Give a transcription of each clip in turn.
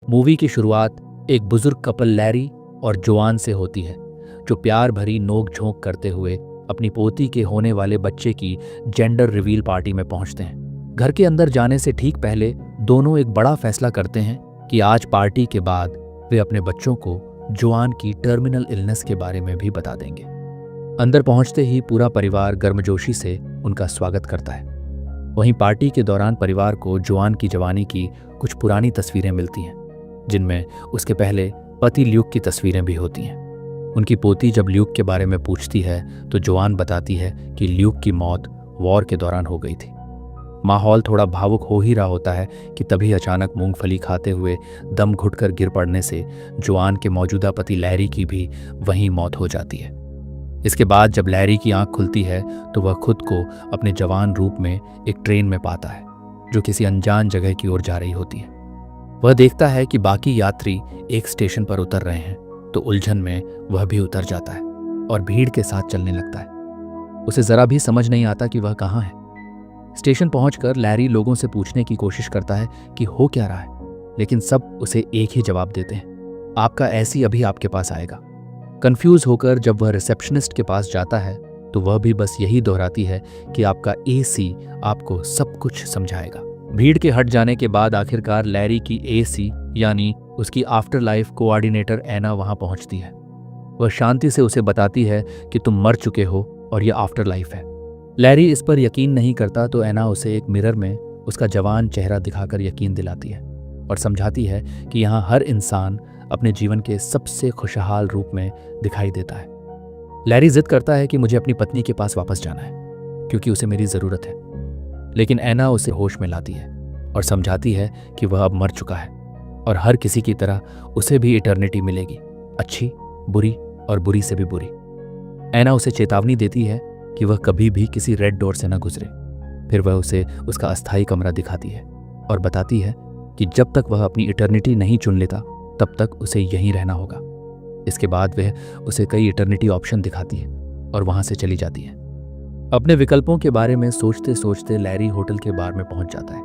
Movie की शुरुआत एक बुजुर्ग कपल लैरी और जोआन से होती है, जो प्यार भरी नोक झोंक करते हुए अपनी पोती के होने वाले बच्चे की जेंडर रिवील पार्टी में पहुंचते हैं। घर के अंदर जाने से ठीक पहले दोनों एक बड़ा फैसला करते हैं कि आज पार्टी के बाद वे अपने बच्चों को जोआन की टर्मिनल इलनेस के बारे में भी बता देंगे। अंदर पहुंचते ही पूरा परिवार गर्मजोशी से उनका स्वागत करता है। वहीं पार्टी के दौरान परिवार को जोआन की जवानी की कुछ पुरानी तस्वीरें मिलती हैं, जिनमें उसके पहले पति ल्यूक की तस्वीरें भी होती हैं। उनकी पोती जब ल्यूक के बारे में पूछती है तो जोआन बताती है कि ल्यूक की मौत वॉर के दौरान हो गई थी। माहौल थोड़ा भावुक हो ही रहा होता है कि तभी अचानक मूंगफली खाते हुए दम घुटकर गिर पड़ने से जोआन के मौजूदा पति लैरी की भी वहीं मौत हो जाती है। इसके बाद जब लैरी की आंख खुलती है तो वह खुद को अपने जवान रूप में एक ट्रेन में पाता है, जो किसी अनजान जगह की ओर जा रही होती है। वह देखता है कि बाकी यात्री एक स्टेशन पर उतर रहे हैं, तो उलझन में वह भी उतर जाता है और भीड़ के साथ चलने लगता है। उसे जरा भी समझ नहीं आता कि वह कहाँ है। स्टेशन पहुंचकर लैरी लोगों से पूछने की कोशिश करता है कि हो क्या रहा है, लेकिन सब उसे एक ही जवाब देते हैं, आपका एसी अभी आपके पास आएगा। कंफ्यूज होकर जब वह रिसेप्शनिस्ट के पास जाता है तो वह भी बस यही दोहराती है कि आपका एसी आपको सब कुछ समझाएगा। भीड़ के हट जाने के बाद आखिरकार लैरी की एसी यानी उसकी आफ्टर लाइफ कोऑर्डिनेटर एना वहां पहुंचती है। वह शांति से उसे बताती है कि तुम मर चुके हो और यह आफ्टर लाइफ है। लैरी इस पर यकीन नहीं करता तो एना उसे एक मिरर में उसका जवान चेहरा दिखाकर यकीन दिलाती है और समझाती है कि यहाँ हर इंसान अपने जीवन के सबसे खुशहाल रूप में दिखाई देता है। लैरी जिद करता है कि मुझे अपनी पत्नी के पास वापस जाना है क्योंकि उसे मेरी ज़रूरत है, लेकिन एना उसे होश में लाती है और समझाती है कि वह अब मर चुका है और हर किसी की तरह उसे भी इटर्निटी मिलेगी, अच्छी, बुरी और बुरी से भी बुरी। एना उसे चेतावनी देती है कि वह कभी भी किसी रेड डोर से न गुजरे। फिर वह उसे उसका अस्थायी कमरा दिखाती है और बताती है कि जब तक वह अपनी इटर्निटी नहीं चुन लेता तब तक उसे यहीं रहना होगा। इसके बाद वह उसे कई इटर्निटी ऑप्शन दिखाती है और वहां से चली जाती है। अपने विकल्पों के बारे में सोचते सोचते लैरी होटल के बार में पहुंच जाता है।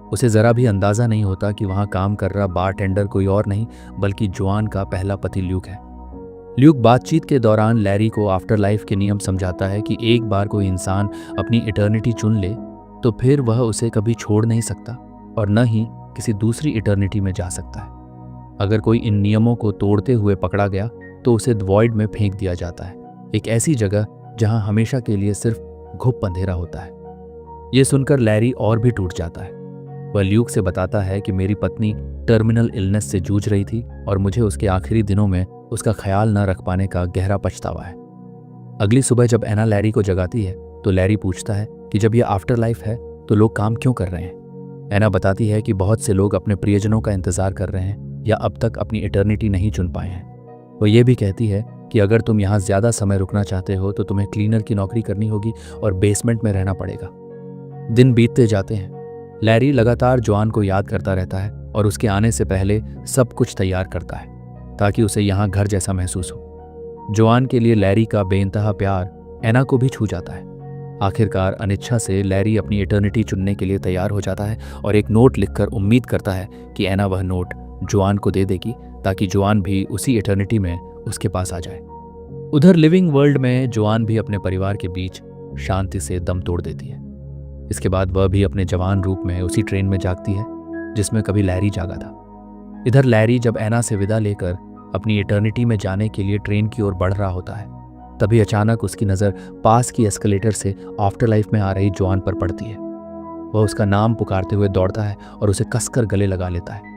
उसे जरा भी अंदाजा नहीं होता कि वहां काम कर रहा बारटेंडर कोई और नहीं बल्कि जोआन का पहला पति ल्यूक है। ल्यूक बातचीत के दौरान लैरी को आफ्टर लाइफ के नियम समझाता है कि एक बार कोई इंसान अपनी इटर्निटी चुन ले तो फिर वह उसे कभी छोड़ नहीं सकता और न ही किसी दूसरी इटर्निटी में जा सकता है। अगर कोई इन नियमों को तोड़ते हुए पकड़ा गया तो उसे वॉइड में फेंक दिया जाता है, एक ऐसी जगह जहां हमेशा के लिए सिर्फ घुप अंधेरा होता है। यह सुनकर लैरी और भी टूट जाता है। वह ल्यूक से बताता है कि मेरी पत्नी टर्मिनल इलनेस से जूझ रही थी और मुझे उसके आखिरी दिनों में उसका ख्याल न रख पाने का गहरा पछतावा है। अगली सुबह जब एना लैरी को जगाती है तो लैरी पूछता है कि जब यह आफ्टर लाइफ है तो लोग काम क्यों कर रहे हैं। एना बताती है कि बहुत से लोग अपने प्रियजनों का इंतजार कर रहे हैं या अब तक अपनी इटर्निटी नहीं चुन पाए हैं। वह यह भी कहती है कि अगर तुम यहाँ ज़्यादा समय रुकना चाहते हो तो तुम्हें क्लीनर की नौकरी करनी होगी और बेसमेंट में रहना पड़ेगा। दिन बीतते जाते हैं। लैरी लगातार जोआन को याद करता रहता है और उसके आने से पहले सब कुछ तैयार करता है ताकि उसे यहाँ घर जैसा महसूस हो। जोआन के लिए लैरी का बेइंतहा प्यार एना को भी छू जाता है। आखिरकार अनिच्छा से लैरी अपनी इटर्निटी चुनने के लिए तैयार हो जाता है और एक नोट लिखकर उम्मीद करता है कि एना वह नोट जोआन को दे देगी ताकि जोआन भी उसी इटर्निटी में उसके पास आ जाए। उधर लिविंग वर्ल्ड में जोआन भी अपने परिवार के बीच शांति से दम तोड़ देती है। इसके बाद वह भी अपने जवान रूप में उसी ट्रेन में जागती है जिसमें कभी लैरी जागा था। इधर लैरी जब एना से विदा लेकर अपनी इटर्निटी में जाने के लिए ट्रेन की ओर बढ़ रहा होता है, तभी अचानक उसकी नज़र पास की एस्केलेटर से आफ्टर लाइफ में आ रही जोआन पर पड़ती है। वह उसका नाम पुकारते हुए दौड़ता है और उसे कसकर गले लगा लेता है।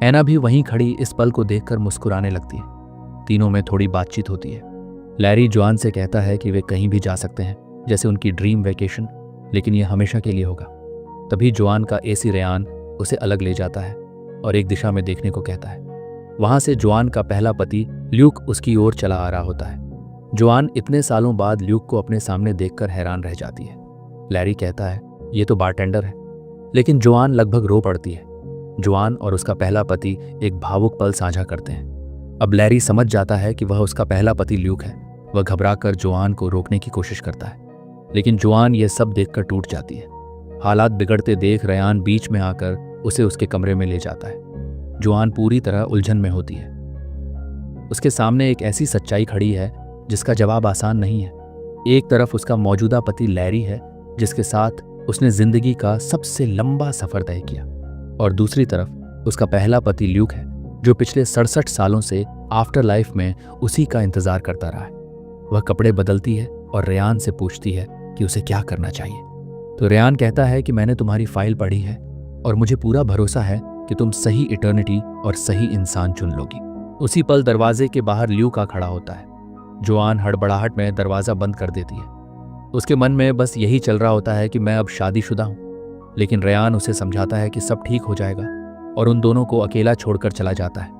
एना भी वहीं खड़ी इस पल को देखकर मुस्कुराने लगती है। तीनों में थोड़ी बातचीत होती है। लैरी जोआन से कहता है कि वे कहीं भी जा सकते हैं, जैसे उनकी ड्रीम वेकेशन, लेकिन यह हमेशा के लिए होगा। तभी जोआन का एसी रेयान उसे अलग ले जाता है और एक दिशा में देखने को कहता है। वहां से जोआन का पहला पति ल्यूक उसकी ओर चला आ रहा होता है। जोआन इतने सालों बाद ल्यूक को अपने सामने देखकर हैरान रह जाती है। लैरी कहता है, ये तो बारटेंडर है, लेकिन जोआन लगभग रो पड़ती है। जोआन और उसका पहला पति एक भावुक पल साझा करते हैं। अब लैरी समझ जाता है कि वह उसका पहला पति ल्यूक है। वह घबराकर जोआन को रोकने की कोशिश करता है, लेकिन जोआन ये सब देखकर टूट जाती है। हालात बिगड़ते देख रेयान बीच में आकर उसे उसके कमरे में ले जाता है। जुआन पूरी तरह उलझन में होती है। उसके सामने एक ऐसी सच्चाई खड़ी है जिसका जवाब आसान नहीं है। एक तरफ उसका मौजूदा पति लैरी है, जिसके साथ उसने जिंदगी का सबसे लंबा सफर तय किया, और दूसरी तरफ उसका पहला पति ल्यूक है, जो पिछले 67 सालों से आफ्टर लाइफ में उसी का इंतजार करता रहा है। वह कपड़े बदलती है और रेयान से पूछती है कि उसे क्या करना चाहिए। तो रेयान कहता है कि मैंने तुम्हारी फाइल पढ़ी है और मुझे पूरा भरोसा है कि तुम सही इटर्निटी और सही इंसान चुन लोगी। उसी पल दरवाजे के बाहर ल्यूका खड़ा होता है। जुआन हड़बड़ाहट में दरवाजा बंद कर देती है। उसके मन में बस यही चल रहा होता है कि मैं अब शादीशुदा हूं, लेकिन रेयान उसे समझाता है कि सब ठीक हो जाएगा और उन दोनों को अकेला छोड़कर चला जाता है।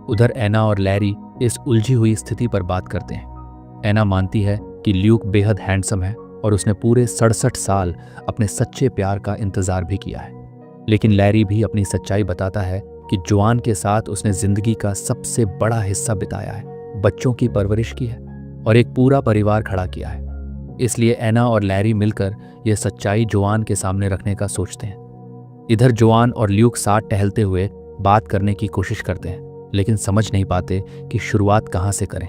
उधर एना और लैरी इस उलझी हुई स्थिति पर बात करते हैं। एना मानती है कि ल्यूक बेहद हैंडसम है और उसने पूरे 67 साल अपने सच्चे प्यार का इंतजार भी किया है, लेकिन लैरी भी अपनी सच्चाई बताता है कि जुआन के साथ उसने जिंदगी का सबसे बड़ा हिस्सा बिताया है, बच्चों की परवरिश की है और एक पूरा परिवार खड़ा किया है। इसलिए एना और लैरी मिलकर यह सच्चाई जुआन के सामने रखने का सोचते हैं। इधर जुआन और ल्यूक साथ टहलते हुए बात करने की कोशिश करते हैं, लेकिन समझ नहीं पाते कि शुरुआत कहाँ से करें।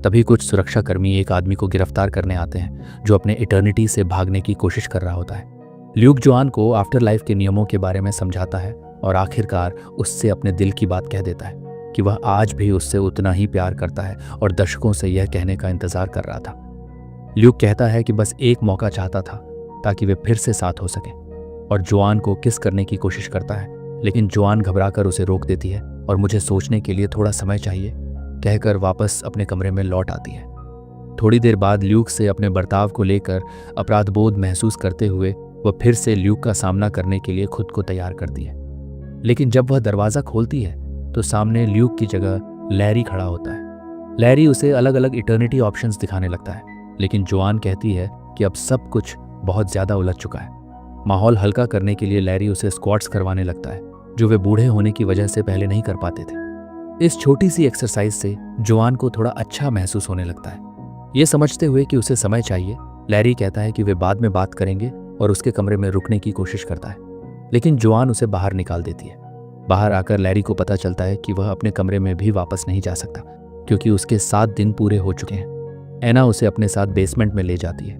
तभी कुछ सुरक्षाकर्मी एक आदमी को गिरफ्तार करने आते हैं जो अपने इटर्निटी से भागने की कोशिश कर रहा होता है। ल्यूक जुआन को आफ्टर लाइफ के नियमों के बारे में समझाता है और आखिरकार उससे अपने दिल की बात कह देता है कि वह आज भी उससे उतना ही प्यार करता है और दशकों से यह कहने का इंतजार कर रहा था। ल्यूक कहता है कि बस एक मौका चाहता था ताकि वे फिर से साथ हो सकें, और जुआन को किस करने की कोशिश करता है, लेकिन जुआन घबराकर उसे रोक देती है और मुझे सोचने के लिए थोड़ा समय चाहिए कहकर वापस अपने कमरे में लौट आती है। थोड़ी देर बाद ल्यूक से अपने बर्ताव को लेकर अपराधबोध महसूस करते हुए वह फिर से ल्यूक का सामना करने के लिए खुद को तैयार करती है, लेकिन जब वह दरवाज़ा खोलती है तो सामने ल्यूक की जगह लैरी खड़ा होता है। लैरी उसे अलग अलग इटर्निटी ऑप्शंस दिखाने लगता है, लेकिन जुआन कहती है कि अब सब कुछ बहुत ज़्यादा उलझ चुका है। माहौल हल्का करने के लिए लैरी उसे स्क्वाट्स करवाने लगता है, जो वे बूढ़े होने की वजह से पहले नहीं कर पाते थे। इस छोटी सी एक्सरसाइज से जुआन को थोड़ा अच्छा महसूस होने लगता है। ये समझते हुए कि उसे समय चाहिए, लैरी कहता है कि वे बाद में बात करेंगे और उसके कमरे में रुकने की कोशिश करता है, लेकिन जुआन उसे बाहर निकाल देती है। बाहर आकर लैरी को पता चलता है कि वह अपने कमरे में भी वापस नहीं जा सकता क्योंकि उसके 7 दिन पूरे हो चुके हैं। एना उसे अपने साथ बेसमेंट में ले जाती है।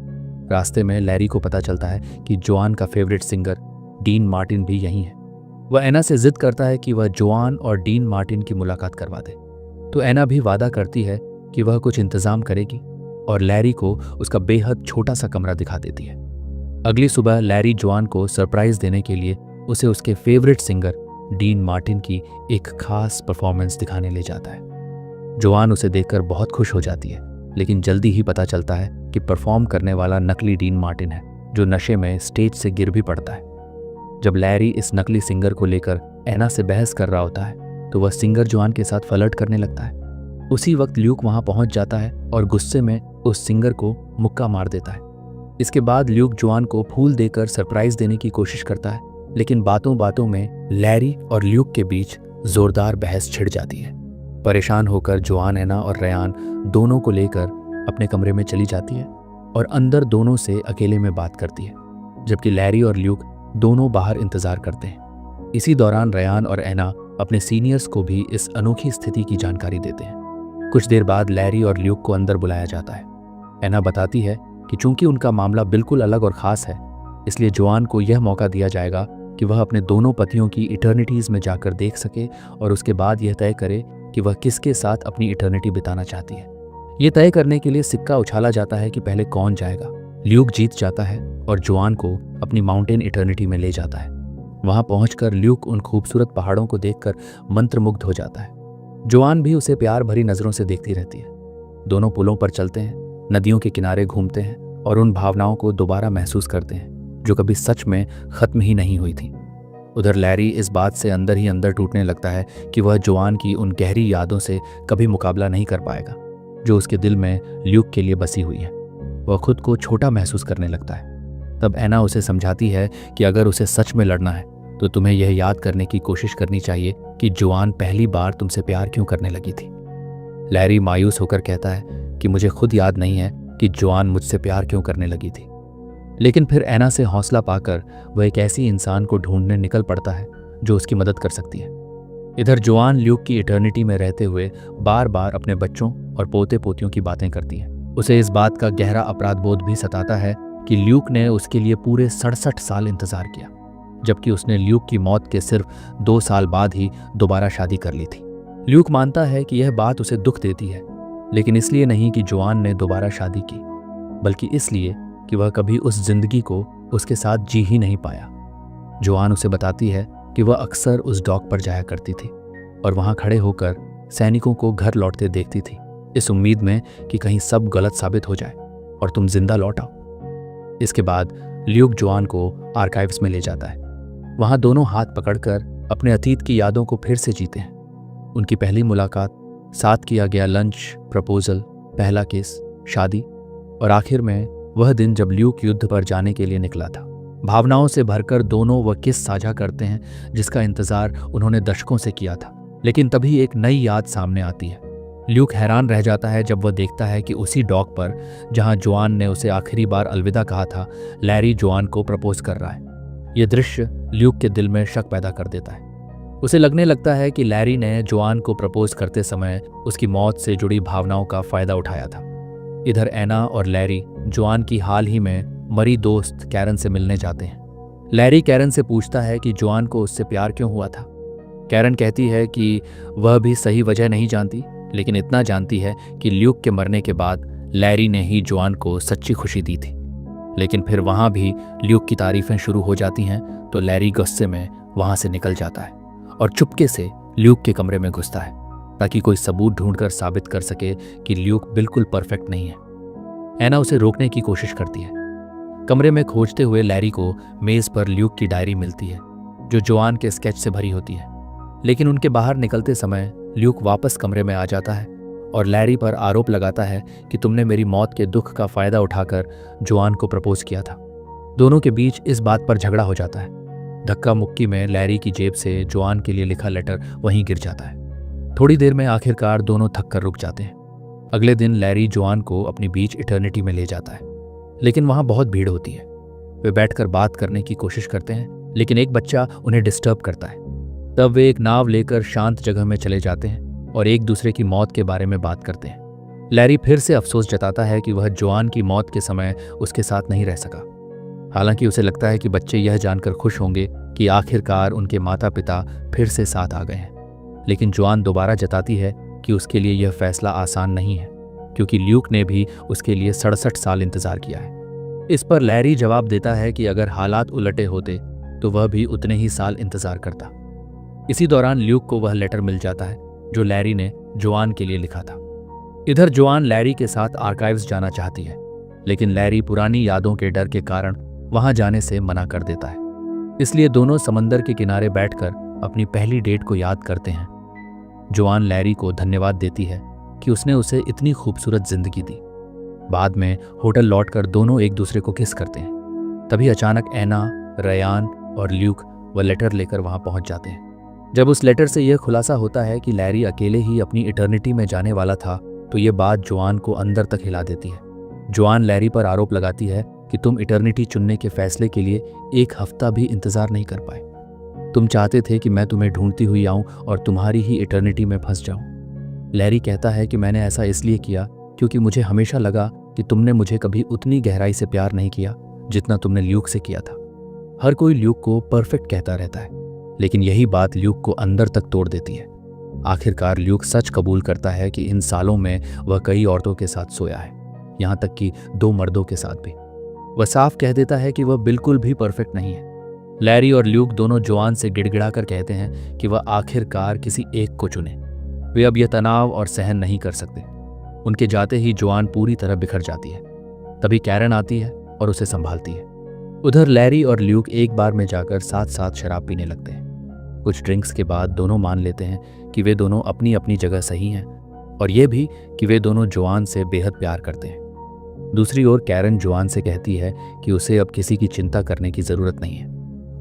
रास्ते में लैरी को पता चलता है कि जुआन का फेवरेट सिंगर डीन मार्टिन भी यहीं है। वह एना से जिद करता है कि वह जुआन और डीन मार्टिन की मुलाकात करवा दे, तो एना भी वादा करती है कि वह कुछ इंतजाम करेगी और लैरी को उसका बेहद छोटा सा कमरा दिखा देती है। अगली सुबह लैरी जुआन को सरप्राइज देने के लिए उसे उसके फेवरेट सिंगर डीन मार्टिन की एक खास परफॉर्मेंस दिखाने ले जाता है। जुआन उसे देखकर बहुत खुश हो जाती है, लेकिन जल्दी ही पता चलता है कि परफॉर्म करने वाला नकली डीन मार्टिन है, जो नशे में स्टेज से गिर भी पड़ता है। जब लैरी इस नकली सिंगर को लेकर एना से बहस कर रहा होता है तो वह सिंगर जुआन के साथ फ्लर्ट करने लगता है। उसी वक्त ल्यूक वहां पहुंच जाता है और गुस्से में उस सिंगर को मुक्का मार देता है। इसके बाद ल्यूक जुआन को फूल देकर सरप्राइज देने की कोशिश करता है, लेकिन बातों बातों में लैरी और ल्यूक के बीच जोरदार बहस छिड़ जाती है। परेशान होकर जुआन एना और रेयान दोनों को लेकर अपने कमरे में चली जाती है और अंदर दोनों से अकेले में बात करती है, जबकि लैरी और ल्यूक दोनों बाहर इंतजार करते हैं। इसी दौरान रेयान और एना अपने सीनियर्स को भी इस अनोखी स्थिति की जानकारी देते हैं। कुछ देर बाद लैरी और ल्यूक को अंदर बुलाया जाता है। एना बताती है कि चूंकि उनका मामला बिल्कुल अलग और ख़ास है, इसलिए जुआन को यह मौका दिया जाएगा कि वह अपने दोनों पतियों की इटर्निटीज़ में जाकर देख सके और उसके बाद यह तय करे कि वह किसके साथ अपनी इटर्निटी बिताना चाहती है। ये तय करने के लिए सिक्का उछाला जाता है कि पहले कौन जाएगा। ल्यूक जीत जाता है और जुआन को अपनी माउंटेन इटर्निटी में ले जाता है। वहां पहुंचकर ल्यूक उन खूबसूरत पहाड़ों को देखकर मंत्रमुग्ध हो जाता है। जुआन भी उसे प्यार भरी नजरों से देखती रहती है। दोनों पुलों पर चलते हैं, नदियों के किनारे घूमते हैं और उन भावनाओं को दोबारा महसूस करते हैं जो कभी सच में खत्म ही नहीं हुई थी। उधर लैरी इस बात से अंदर ही अंदर टूटने लगता है कि वह जुआन की उन गहरी यादों से कभी मुकाबला नहीं कर पाएगा जो उसके दिल में ल्यूक के लिए बसी हुई है। वह खुद को छोटा महसूस करने लगता है। तब एना उसे समझाती है कि अगर उसे सच में लड़ना है तो तुम्हें यह याद करने की कोशिश करनी चाहिए कि जुआन पहली बार तुमसे प्यार क्यों करने लगी थी। लैरी मायूस होकर कहता है कि मुझे खुद याद नहीं है कि जुआन मुझसे प्यार क्यों करने लगी थी, लेकिन फिर एना से हौसला पाकर वह एक ऐसी इंसान को ढूंढने निकल पड़ता है जो उसकी मदद कर सकती है। इधर जोआन ल्यूक की इटर्निटी में रहते हुए बार बार अपने बच्चों और पोते पोतियों की बातें करती है। उसे इस बात का गहरा अपराध बोध भी सताता है कि ल्यूक ने उसके लिए पूरे 67 साल इंतजार किया, जबकि उसने ल्यूक की मौत के सिर्फ 2 साल बाद ही दोबारा शादी कर ली थी। ल्यूक मानता है कि यह बात उसे दुख देती है, लेकिन इसलिए नहीं कि जोआन ने दोबारा शादी की, बल्कि इसलिए कि वह कभी उस जिंदगी को उसके साथ जी ही नहीं पाया। जोआन उसे बताती है कि वह अक्सर उस डॉक पर जाया करती थी और वहां खड़े होकर सैनिकों को घर लौटते देखती थी, इस उम्मीद में कि कहीं सब गलत साबित हो जाए और तुम जिंदा लौट आओ। इसके बाद ल्यूक जोआन को आर्काइव्स में ले जाता है। वहां दोनों हाथ पकड़कर अपने अतीत की यादों को फिर से जीते हैं। उनकी पहली मुलाकात, साथ किया गया लंच, प्रपोजल, पहला किस, शादी और आखिर में वह दिन जब ल्यूक युद्ध पर जाने के लिए निकला था। भावनाओं से भरकर दोनों वह किस साझा करते हैं जिसका इंतजार उन्होंने दशकों से किया था। लेकिन तभी एक नई याद सामने आती है। ल्यूक हैरान रह जाता है जब वह देखता है कि उसी डॉक पर जहां जोआन ने उसे आखिरी बार अलविदा कहा था, लैरी जोआन को प्रपोज कर रहा है। यह दृश्य ल्यूक के दिल में शक पैदा कर देता है। उसे लगने लगता है कि लैरी ने जोआन को प्रपोज करते समय उसकी मौत से जुड़ी भावनाओं का फायदा उठाया था। इधर एना और लैरी जोआन की हाल ही में मरी दोस्त कैरन से मिलने जाते हैं। लैरी कैरन से पूछता है कि जोआन को उससे प्यार क्यों हुआ था। कैरन कहती है कि वह भी सही वजह नहीं जानती, लेकिन इतना जानती है कि ल्यूक के मरने के बाद लैरी ने ही जोआन को सच्ची खुशी दी थी। लेकिन फिर वहां भी ल्यूक की तारीफें शुरू हो जाती हैं, तो लैरी गुस्से में वहां से निकल जाता है और चुपके से ल्यूक के कमरे में घुसता है ताकि कोई सबूत ढूंढकर साबित कर सके कि ल्यूक बिल्कुल परफेक्ट नहीं है। एना उसे रोकने की कोशिश करती है। कमरे में खोजते हुए लैरी को मेज पर ल्यूक की डायरी मिलती है जो जोआन के स्केच से भरी होती है। लेकिन उनके बाहर निकलते समय ल्यूक वापस कमरे में आ जाता है और लैरी पर आरोप लगाता है कि तुमने मेरी मौत के दुख का फायदा उठाकर जोआन को प्रपोज किया था। दोनों के बीच इस बात पर झगड़ा हो जाता है। धक्का मुक्की में लैरी की जेब से जोआन के लिए लिखा लेटर वहीं गिर जाता है। थोड़ी देर में आखिरकार दोनों थक कर रुक जाते हैं। अगले दिन लैरी जोआन को अपनी बीच इटर्निटी में ले जाता है, लेकिन वहां बहुत भीड़ होती है। वे बैठकर बात करने की कोशिश करते हैं, लेकिन एक बच्चा उन्हें डिस्टर्ब करता है। तब वे एक नाव लेकर शांत जगह में चले जाते हैं और एक दूसरे की मौत के बारे में बात करते हैं। लैरी फिर से अफसोस जताता है कि वह जोआन की मौत के समय उसके साथ नहीं रह सका। हालांकि उसे लगता है कि बच्चे यह जानकर खुश होंगे कि आखिरकार उनके माता पिता फिर से साथ आ गए हैं। लेकिन जोआन दोबारा जताती है कि उसके लिए यह फैसला आसान नहीं है, क्योंकि ल्यूक ने भी उसके लिए 67 साल इंतजार किया है। इस पर लैरी जवाब देता है कि अगर हालात उलटे होते तो वह भी उतने ही साल इंतजार करता। इसी दौरान ल्यूक को वह लेटर मिल जाता है जो लैरी ने जोआन के लिए लिखा था। इधर जोआन लैरी के साथ आर्काइव्स जाना चाहती है, लेकिन लैरी पुरानी यादों के डर के कारण वहां जाने से मना कर देता है। इसलिए दोनों समंदर के किनारे बैठकर अपनी पहली डेट को याद करते हैं। जोआन लैरी को धन्यवाद देती है कि उसने उसे इतनी खूबसूरत जिंदगी दी। बाद में होटल लौटकर दोनों एक दूसरे को किस करते हैं। तभी अचानक एना, रयान और ल्यूक वह लेटर लेकर वहां पहुंच जाते हैं। जब उस लेटर से यह खुलासा होता है कि लैरी अकेले ही अपनी इटर्निटी में जाने वाला था, तो यह बात जोआन को अंदर तक हिला देती है। जोआन लैरी पर आरोप लगाती है कि तुम इटर्निटी चुनने के फैसले के लिए 1 हफ्ता भी इंतजार नहीं कर पाए। तुम चाहते थे कि मैं तुम्हें ढूंढती हुई आऊं और तुम्हारी ही इटर्निटी में फंस जाऊं। लैरी कहता है कि मैंने ऐसा इसलिए किया क्योंकि मुझे हमेशा लगा कि तुमने मुझे कभी उतनी गहराई से प्यार नहीं किया जितना तुमने ल्यूक से किया था। हर कोई ल्यूक को परफेक्ट कहता रहता है, लेकिन यही बात ल्यूक को अंदर तक तोड़ देती है। आखिरकार ल्यूक सच कबूल करता है कि इन सालों में वह कई औरतों के साथ सोया है, यहाँ तक कि 2 मर्दों के साथ भी। वह साफ कह देता है कि वह बिल्कुल भी परफेक्ट नहीं है। लैरी और ल्यूक दोनों जोआन से गिड़गिड़ा कर कहते हैं कि वह आखिरकार किसी एक को चुने। वे अब यह तनाव और सहन नहीं कर सकते। उनके जाते ही जोआन पूरी तरह बिखर जाती है। तभी कैरन आती है और उसे संभालती है। उधर लैरी और ल्यूक एक बार में जाकर साथ साथ शराब पीने लगते हैं। कुछ ड्रिंक्स के बाद दोनों मान लेते हैं कि वे दोनों अपनी अपनी जगह सही हैं, और ये भी कि वे दोनों जोआन से बेहद प्यार करते हैं। दूसरी ओर कैरन जोआन से कहती है कि उसे अब किसी की चिंता करने की ज़रूरत नहीं है।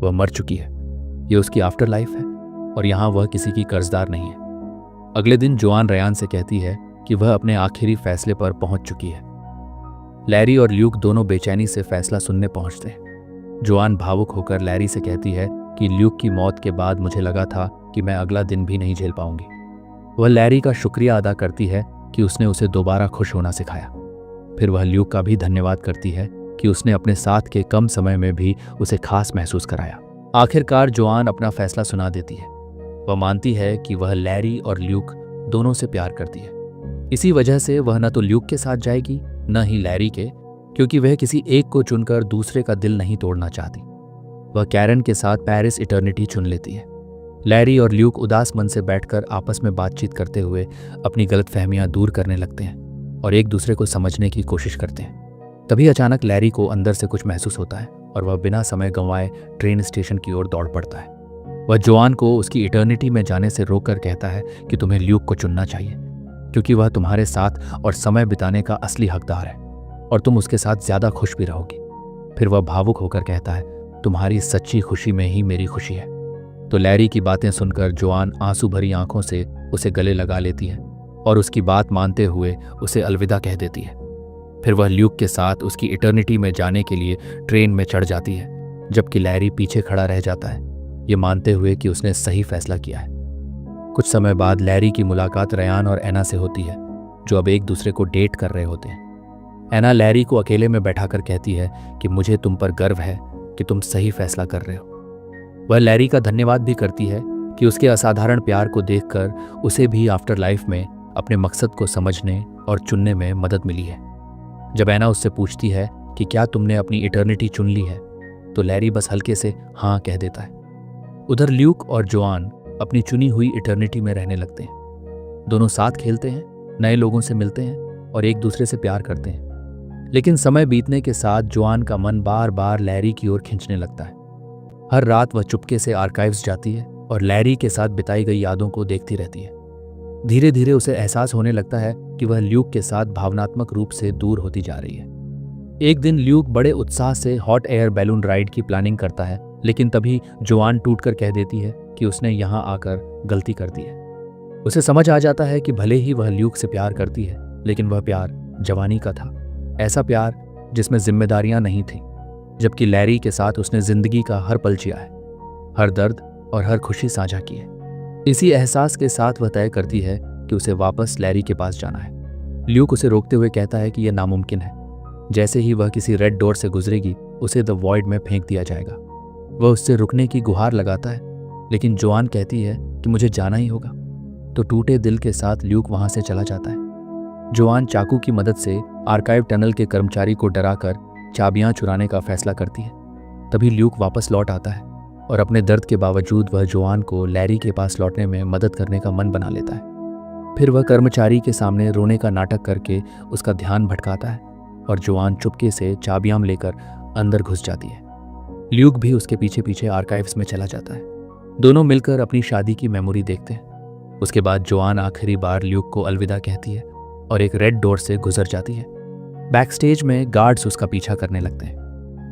वह मर चुकी है, ये उसकी आफ्टर लाइफ है और यहाँ वह किसी की कर्जदार नहीं है। अगले दिन जोआन रयान से कहती है कि वह अपने आखिरी फैसले पर पहुंच चुकी है। लैरी और ल्यूक दोनों बेचैनी से फैसला सुनने पहुंचते हैं। जोआन भावुक होकर लैरी से कहती है कि ल्यूक की मौत के बाद मुझे लगा था कि मैं अगला दिन भी नहीं झेल पाऊंगी। वह लैरी का शुक्रिया अदा करती है कि उसने उसे दोबारा खुश होना सिखाया। फिर वह ल्यूक का भी धन्यवाद करती है कि उसने अपने साथ के कम समय में भी उसे खास महसूस कराया। आखिरकार जोआन अपना फैसला सुना देती है। वह मानती है कि वह लैरी और ल्यूक दोनों से प्यार करती है। इसी वजह से वह न तो ल्यूक के साथ जाएगी न ही लैरी के, क्योंकि वह किसी एक को चुनकर दूसरे का दिल नहीं तोड़ना चाहती। वह कैरन के साथ पेरिस इटर्निटी चुन लेती है। लैरी और ल्यूक उदास मन से बैठकर आपस में बातचीत करते हुए अपनी गलतफहमियां दूर करने लगते हैं और एक दूसरे को समझने की कोशिश करते हैं। तभी अचानक लैरी को अंदर से कुछ महसूस होता है और वह बिना समय गंवाए ट्रेन स्टेशन की ओर दौड़ पड़ता है। वह जोआन को उसकी इटर्निटी में जाने से रोककर कहता है कि तुम्हें ल्यूक को चुनना चाहिए, क्योंकि वह तुम्हारे साथ और समय बिताने का असली हकदार है और तुम उसके साथ ज्यादा खुश भी रहोगी। फिर वह भावुक होकर कहता है, तुम्हारी सच्ची खुशी में ही मेरी खुशी है। तो लैरी की बातें सुनकर जोआन आंसू भरी आंखों से उसे गले लगा लेती है और उसकी बात मानते हुए उसे अलविदा कह देती है। फिर वह ल्यूक के साथ उसकी इटर्निटी में जाने के लिए ट्रेन में चढ़ जाती है, जबकि लैरी पीछे खड़ा रह जाता है, ये मानते हुए कि उसने सही फैसला किया है। कुछ समय बाद लैरी की मुलाकात रयान और एना से होती है, जो अब एक दूसरे को डेट कर रहे होते हैं। एना लैरी को अकेले में बैठाकर कहती है कि मुझे तुम पर गर्व है कि तुम सही फैसला कर रहे हो। वह लैरी का धन्यवाद भी करती है कि उसके असाधारण प्यार को देखकर उसे भी आफ्टर लाइफ में अपने मकसद को समझने और चुनने में मदद मिली है। जब एना उससे पूछती है कि क्या तुमने अपनी इटर्निटी चुन ली है, तो लैरी बस हल्के से हाँ कह देता है। उधर ल्यूक और जोआन अपनी चुनी हुई इटर्निटी में रहने लगते हैं। दोनों साथ खेलते हैं, नए लोगों से मिलते हैं और एक दूसरे से प्यार करते हैं। लेकिन समय बीतने के साथ जोआन का मन बार बार लैरी की ओर खींचने लगता है। हर रात वह चुपके से आर्काइव्स जाती है और लैरी के साथ बिताई गई यादों को देखती रहती है। धीरे धीरे उसे एहसास होने लगता है कि वह ल्यूक के साथ भावनात्मक रूप से दूर होती जा रही है। एक दिन ल्यूक बड़े उत्साह से हॉट एयर बैलून राइड की प्लानिंग करता है, लेकिन तभी जोआन टूटकर कह देती है कि उसने यहाँ आकर गलती कर दी है। उसे समझ आ जाता है कि भले ही वह ल्यूक से प्यार करती है, लेकिन वह प्यार जवानी का था, ऐसा प्यार जिसमें जिम्मेदारियां नहीं थीं, जबकि लैरी के साथ उसने जिंदगी का हर पल जिया है, हर दर्द और हर खुशी साझा की है। इसी एहसास के साथ वह तय करती है कि उसे वापस लैरी के पास जाना है। ल्यूक उसे रोकते हुए कहता है कि यह नामुमकिन है। जैसे ही वह किसी रेड डोर से गुजरेगी, उसे द वॉइड में फेंक दिया जाएगा। वह उससे रुकने की गुहार लगाता है, लेकिन जोआन कहती है कि मुझे जाना ही होगा। तो टूटे दिल के साथ ल्यूक वहां से चला जाता है। जोआन चाकू की मदद से आर्काइव टनल के कर्मचारी को डराकर चाबियां चुराने का फैसला करती है। तभी ल्यूक वापस लौट आता है और अपने दर्द के बावजूद वह जोआन को लैरी के पास लौटने में मदद करने का मन बना लेता है। फिर वह कर्मचारी के सामने रोने का नाटक करके उसका ध्यान भटकाता है और जोआन चुपके से चाबियां लेकर अंदर घुस जाती है। ल्यूक भी उसके पीछे पीछे आर्काइव्स में चला जाता है। दोनों मिलकर अपनी शादी की मेमोरी देखते हैं। उसके बाद जोआन आखिरी बार ल्यूक को अलविदा कहती है और एक रेड डोर से गुजर जाती है। बैक स्टेज में गार्ड्स उसका पीछा करने लगते हैं।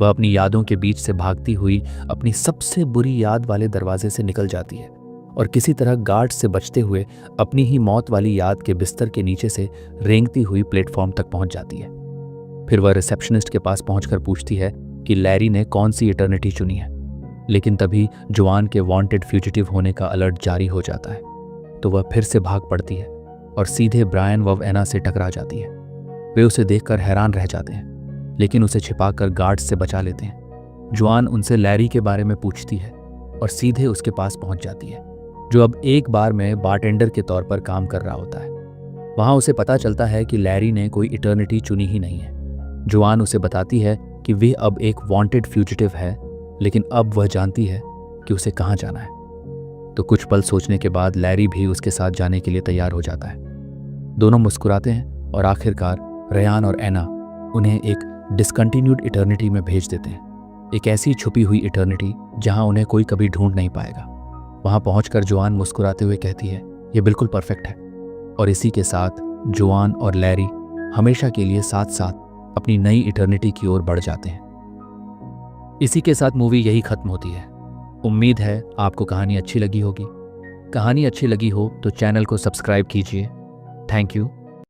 वह अपनी यादों के बीच से भागती हुई अपनी सबसे बुरी याद वाले दरवाजे से निकल जाती है और किसी तरह गार्ड्स से बचते हुए अपनी ही मौत वाली याद के बिस्तर के नीचे से रेंगती हुई प्लेटफॉर्म तक पहुंच जाती है। फिर वह रिसेप्शनिस्ट के पास पहुंचकर पूछती है कि लैरी ने कौन सी इटर्निटी चुनी है, लेकिन तभी जोआन के वांटेड फ्यूजिटिव होने का अलर्ट जारी हो जाता है। तो वह फिर से भाग पड़ती है और सीधे ब्रायन व एना से टकरा जाती है। वे उसे देखकर हैरान रह जाते हैं, लेकिन उसे छिपाकर गार्ड्स से बचा लेते हैं। जोआन उनसे लैरी के बारे में पूछती है और सीधे उसके पास पहुंच जाती है, जो अब एक बार में बारटेंडर के तौर पर काम कर रहा होता है। वहां उसे पता चलता है कि लैरी ने कोई इटर्निटी चुनी ही नहीं है। जोआन उसे बताती है कि वे अब एक वांटेड फ्यूजिटिव है, लेकिन अब वह जानती है कि उसे कहाँ जाना है। तो कुछ पल सोचने के बाद लैरी भी उसके साथ जाने के लिए तैयार हो जाता है। दोनों मुस्कुराते हैं और आखिरकार रयान और एना उन्हें एक डिसकंटिन्यूड इटर्निटी में भेज देते हैं, एक ऐसी छुपी हुई इटर्निटी जहां उन्हें कोई कभी ढूंढ नहीं पाएगा। वहां पहुंचकर जोआन मुस्कुराते हुए कहती है, ये बिल्कुल परफेक्ट है। और इसी के साथ जोआन और लैरी हमेशा के लिए साथ साथ अपनी नई इटर्निटी की ओर बढ़ जाते हैं। इसी के साथ मूवी यही खत्म होती है। उम्मीद है आपको कहानी अच्छी लगी होगी। कहानी अच्छी लगी हो तो चैनल को सब्सक्राइब कीजिए। Thank you.